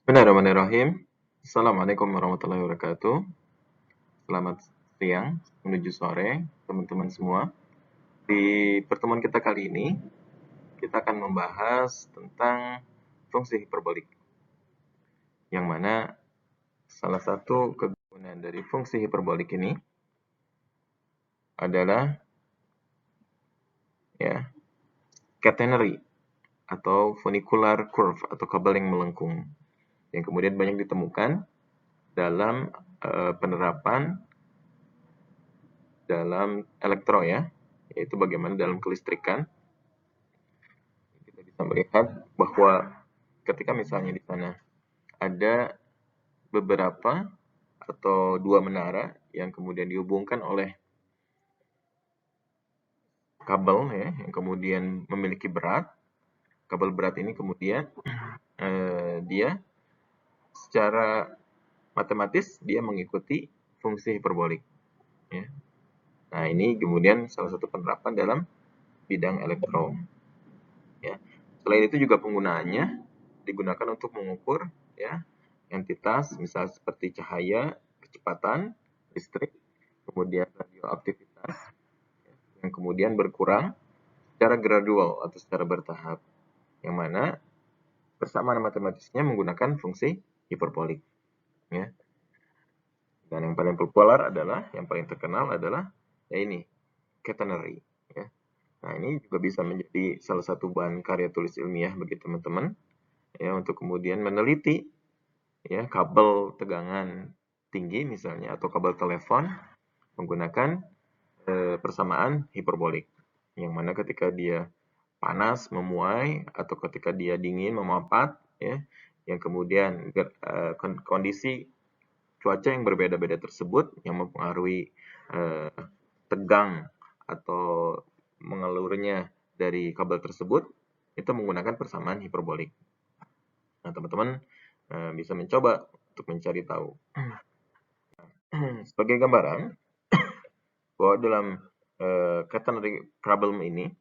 Bismillahirrahmanirrahim. Assalamualaikum warahmatullahi wabarakatuh. Selamat siang menuju sore, teman-teman semua. Di pertemuan kita kali ini, kita akan membahas tentang fungsi hiperbolik. Yang mana salah satu kegunaan dari fungsi hiperbolik ini adalah catenary atau funicular curve atau kabel yang melengkung. Yang kemudian banyak ditemukan dalam penerapan dalam elektro yaitu bagaimana dalam kelistrikan kita bisa melihat bahwa ketika misalnya di sana ada beberapa atau dua menara yang kemudian dihubungkan oleh kabel yang kemudian memiliki berat, kabel berat ini kemudian dia secara matematis dia mengikuti fungsi hiperbolik. Nah, ini kemudian salah satu penerapan dalam bidang elektro. Selain itu juga penggunaannya digunakan untuk mengukur entitas misal seperti cahaya, kecepatan, listrik, kemudian radioaktivitas yang kemudian berkurang secara gradual atau secara bertahap. Yang mana persamaan matematisnya menggunakan fungsi hiperbolik. Dan yang paling populer adalah, yang paling terkenal adalah ini, catenary. Nah, ini juga bisa menjadi salah satu bahan karya tulis ilmiah bagi teman-teman untuk kemudian meneliti kabel tegangan tinggi misalnya atau kabel telepon menggunakan persamaan hiperbolik. Yang mana ketika dia panas memuai atau ketika dia dingin memapat yang kemudian kondisi cuaca yang berbeda-beda tersebut yang mempengaruhi tegang atau mengalurnya dari kabel tersebut itu menggunakan persamaan hiperbolik. Nah, teman-teman bisa mencoba untuk mencari tahu. Sebagai gambaran bahwa dalam catenary problem ini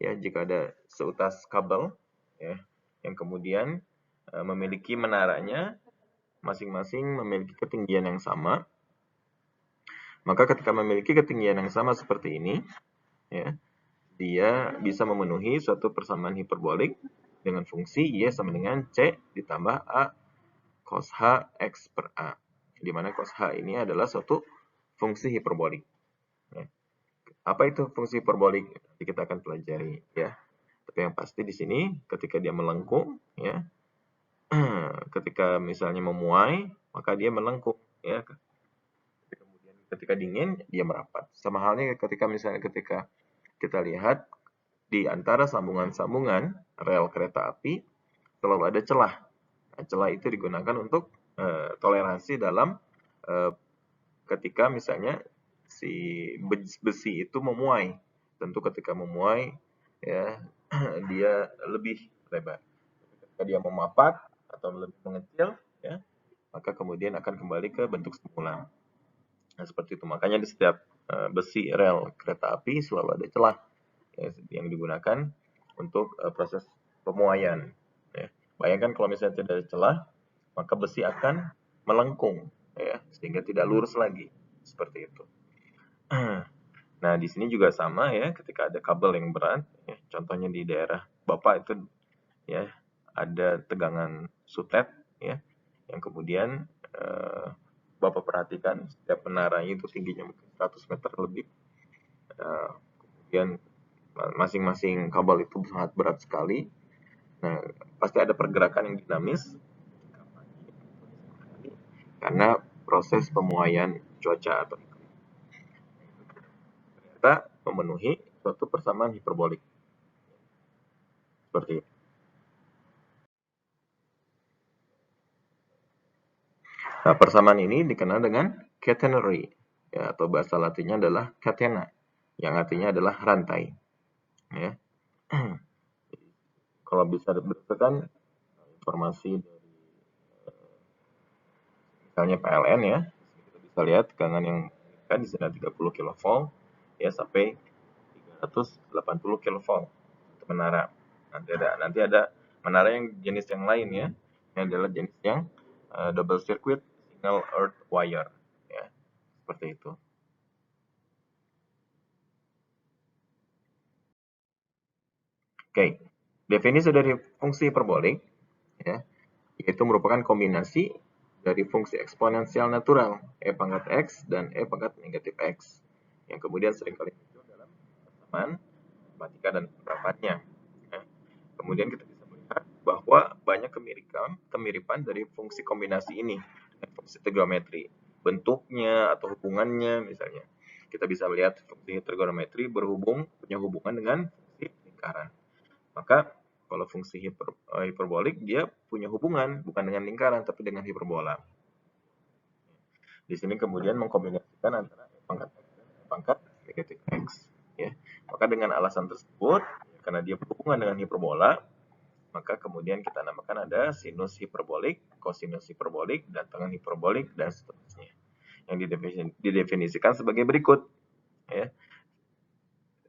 jika ada seutas kabel yang kemudian memiliki menaranya masing-masing memiliki ketinggian yang sama, maka ketika memiliki ketinggian yang sama seperti ini dia bisa memenuhi suatu persamaan hiperbolik dengan fungsi Y sama dengan C ditambah A cos H X per A, di mana cos H ini adalah suatu fungsi hiperbolik. Apa itu fungsi hiperbolik? Nanti kita akan pelajari Tapi yang pasti di sini ketika dia melengkung ketika misalnya memuai maka dia melengkung Kemudian ketika dingin dia merapat. Sama halnya ketika kita lihat di antara sambungan-sambungan rel kereta api selalu ada celah. Nah, celah itu digunakan untuk toleransi dalam ketika misalnya si besi itu memuai. Tentu ketika memuai dia lebih lebar. Ketika dia memapat atau lebih mengecil maka kemudian akan kembali ke bentuk semula. Nah, seperti itu. Makanya di setiap besi rel kereta api selalu ada celah yang digunakan untuk proses pemuaian. Bayangkan kalau misalnya tidak ada celah, maka besi akan melengkung sehingga tidak lurus lagi. Seperti itu. Nah, di sini juga sama ketika ada kabel yang berat, contohnya di daerah Bapak itu ada tegangan sutet yang kemudian Bapak perhatikan setiap menaranya itu tingginya mungkin 100 meter lebih. Kemudian masing-masing kabel itu sangat berat sekali. Nah, pasti ada pergerakan yang dinamis karena proses pemuaian cuaca atau iklim. Ternyata memenuhi suatu persamaan hiperbolik. Seperti itu. Nah, persamaan ini dikenal dengan catenary atau bahasa latinnya adalah catena yang artinya adalah rantai. Kalau bisa berdasarkan informasi dari misalnya PLN kita bisa lihat tegangan yang kan di sini 30 kV sampai 380 kV untuk menara. Nanti ada menara yang jenis yang lain Ini adalah jenis yang double circuit single earth wire, ya, seperti itu. Oke, definisi dari fungsi hiperbolik, ya, yaitu merupakan kombinasi dari fungsi eksponensial natural e pangkat x dan e pangkat negatif x, yang kemudian seringkali muncul dalam persamaan matematika dan penerapannya. Ya. Kemudian kita bisa melihat bahwa banyak kemiripan dari fungsi kombinasi ini dengan fungsi trigonometri, bentuknya atau hubungannya misalnya. Kita bisa melihat fungsi trigonometri punya hubungan dengan fungsi lingkaran. Maka kalau fungsi hiperbolik dia punya hubungan bukan dengan lingkaran tapi dengan hiperbola. Di sini kemudian mengkombinasikan antara pangkat x dan pangkat negatif x, ya. Maka dengan alasan tersebut, karena dia berhubungan dengan hiperbola, maka kemudian kita namakan ada sinus hiperbolik, kosinus hiperbolik, dan tangen hiperbolik, dan seterusnya. Yang didefinisikan sebagai berikut, ya.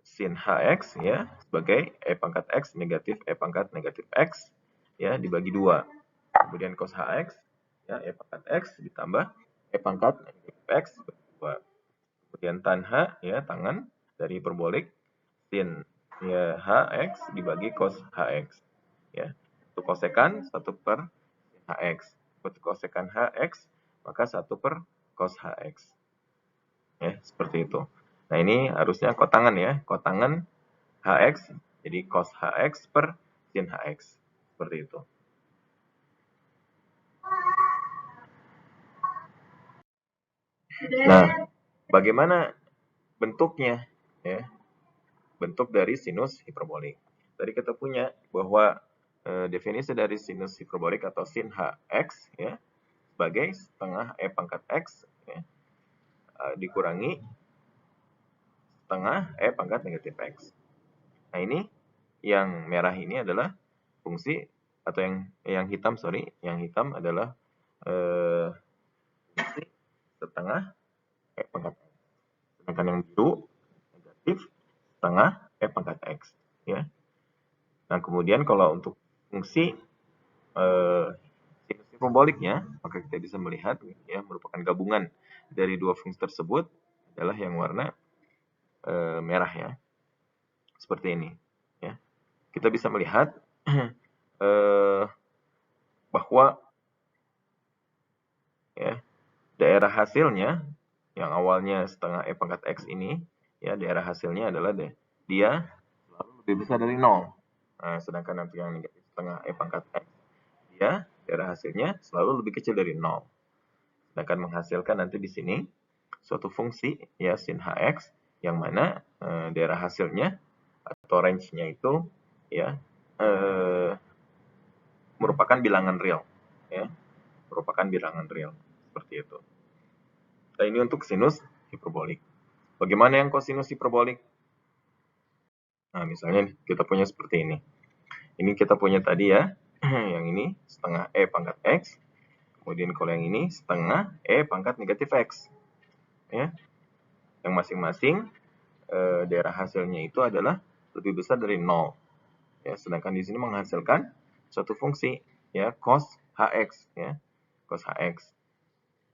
Sin hx, ya, sebagai e pangkat x negatif e pangkat negatif x, ya, dibagi 2. Kemudian cos hx, ya, e pangkat x ditambah e pangkat negatif x dibagi 2. Kemudian tan h, ya, tangan dari hiperbolik, sin, ya, hx dibagi cos hx, ya. Untuk kosekan 1 per sin hx. Untuk kosekan hx maka 1 per cos hx, ya, seperti itu. Nah, ini harusnya kotangan, ya, kotangan hx jadi cos hx per sin hx, seperti itu. Nah, bagaimana bentuknya, ya, bentuk dari sinus hiperbolik. Tadi kita punya bahwa definisi dari sinus hiperbolik atau sin hx, ya, sebagai setengah e pangkat x, ya, dikurangi setengah e pangkat negatif x. Nah, ini yang merah ini adalah fungsi atau yang hitam adalah fungsi setengah e pangkat x. Sedangkan yang biru negatif setengah e pangkat x, ya. Nah, kemudian kalau untuk fungsi sinus hiperboliknya, maka kita bisa melihat, ya, merupakan gabungan dari dua fungsi tersebut adalah yang warna merah, ya, seperti ini, ya. Kita bisa melihat bahwa, ya, daerah hasilnya yang awalnya setengah e pangkat x ini, ya, daerah hasilnya adalah dia selalu lebih besar dari 0. Nah, sedangkan nanti yang negatif setengah e pangkat x, dia daerah hasilnya selalu lebih kecil dari 0. Sedangkan menghasilkan nanti di sini suatu fungsi, ya, sin hx yang mana daerah hasilnya atau range-nya itu, ya, merupakan bilangan real, ya, merupakan bilangan real, seperti itu. Nah, ini untuk sinus hiperbolik. Bagaimana yang kosinus hiperbolik? Nah, misalnya kita punya seperti ini. Ini kita punya tadi, ya, yang ini setengah e pangkat x. Kemudian kalau yang ini setengah e pangkat negatif x, ya. Yang masing-masing daerah hasilnya itu adalah lebih besar dari 0. Ya, sedangkan di sini menghasilkan suatu fungsi, ya, cos hx, ya. Cos hx,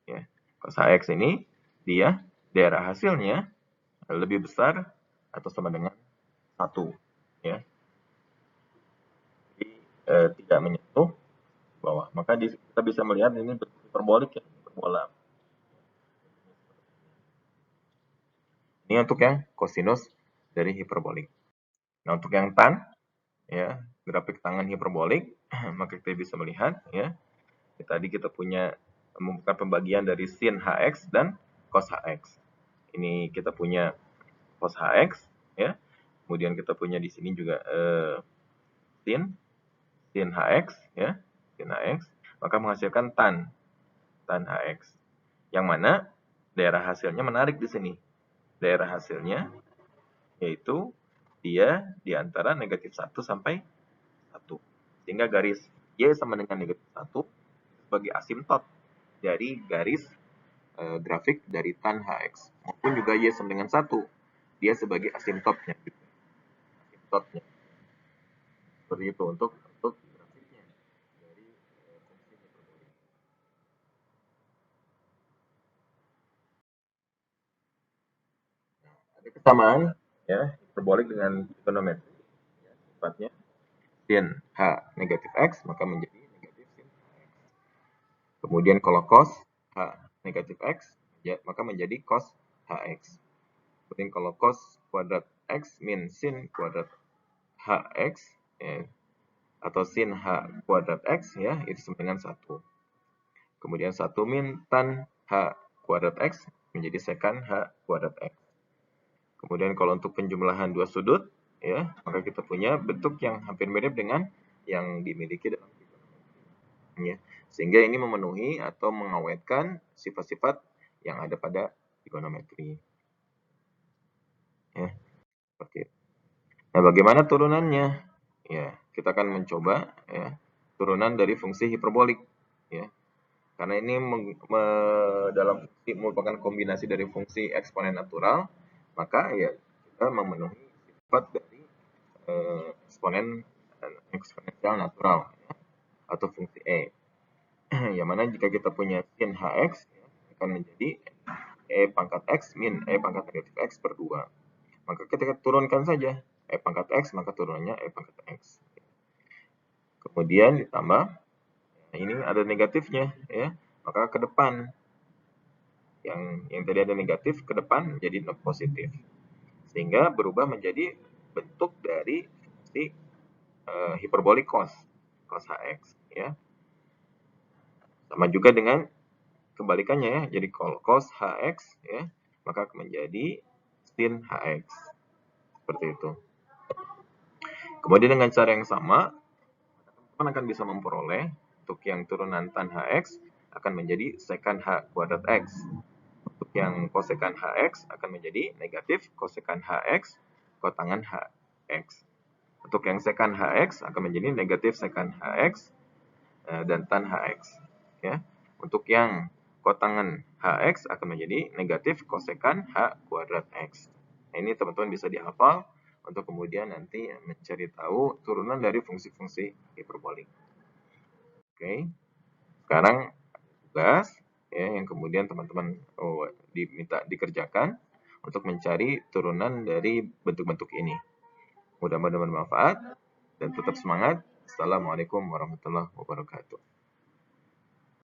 ya. Cos hx ini dia daerah hasilnya lebih besar atau sama dengan 1, ya. Jadi tidak menyentuh bawah. Maka kita bisa melihat ini hiperbolik, ya, hiperbola. Ini untuk yang kosinus dari hiperbolik. Nah, untuk yang tan, ya, grafik tangan hiperbolik, maka kita bisa melihat, ya, tadi kita punya membuka pembagian dari sin hx dan cos hx. Ini kita punya cos hx, ya. Kemudian kita punya di sini juga sin hx, ya, sin hx, maka menghasilkan tan hx. Yang mana daerah hasilnya menarik di sini. Daerah hasilnya yaitu dia di antara negatif 1 sampai 1. Sehingga garis Y sama dengan negatif 1 sebagai asimtot dari garis grafik dari tan hx. Maupun juga Y sama dengan 1. Dia sebagai asimtotnya. Asimtotnya. Seperti itu untuk grafiknya dari Ada kesamaan ya hiperbolik dengan trigonometri. Ya, sifatnya sin H negatif X maka menjadi negatif sin X. Kemudian kalau cos H negatif X ya, maka menjadi cos HX. Kemudian kalau cos kuadrat X min sin kuadrat HX ya, atau sin H kuadrat X ya, itu sama dengan 1. Kemudian 1 min tan H kuadrat X menjadi secant H kuadrat X. Kemudian kalau untuk penjumlahan dua sudut, ya, maka kita punya bentuk yang hampir mirip dengan yang dimiliki dalam trigonometri. Ya. Sehingga ini memenuhi atau mengawetkan sifat-sifat yang ada pada trigonometri. Ya, seperti itu. Nah, bagaimana turunannya? Ya, kita akan mencoba ya, turunan dari fungsi hiperbolik. Ya, karena ini dalam fungsi merupakan kombinasi dari fungsi eksponen natural, maka ya kita memenuhi sifat dari eksponen eksponensial natural ya, atau fungsi E. Yang mana jika kita punya sin Hx ya, akan menjadi E pangkat X min E pangkat negatif X per 2. Maka kita turunkan saja E pangkat X, maka turunannya E pangkat X. Kemudian ditambah, nah ini ada negatifnya ya, maka ke depan yang tadi ada negatif ke depan menjadi positif, sehingga berubah menjadi bentuk dari fungsi hiperbolik cos Hx ya. Sama juga dengan kebalikannya ya, jadi kalau cos Hx ya, maka menjadi sin Hx seperti itu. Kemudian dengan cara yang sama teman akan bisa memperoleh untuk yang turunan tan Hx akan menjadi secant H kuadrat X. Untuk yang kosekan Hx akan menjadi negatif kosekan Hx kotangan Hx. Untuk yang secant Hx akan menjadi negatif secant Hx dan tan Hx. Ya. Untuk yang kotangan Hx akan menjadi negatif kosekan H kuadrat X. Nah, ini teman-teman bisa dihafal untuk kemudian nanti mencari tahu turunan dari fungsi-fungsi hiperbolik. Oke. Sekarang tugas ya yang kemudian teman-teman diminta dikerjakan untuk mencari turunan dari bentuk-bentuk ini. Mudah-mudahan bermanfaat dan tetap semangat. Assalamualaikum warahmatullahi wabarakatuh.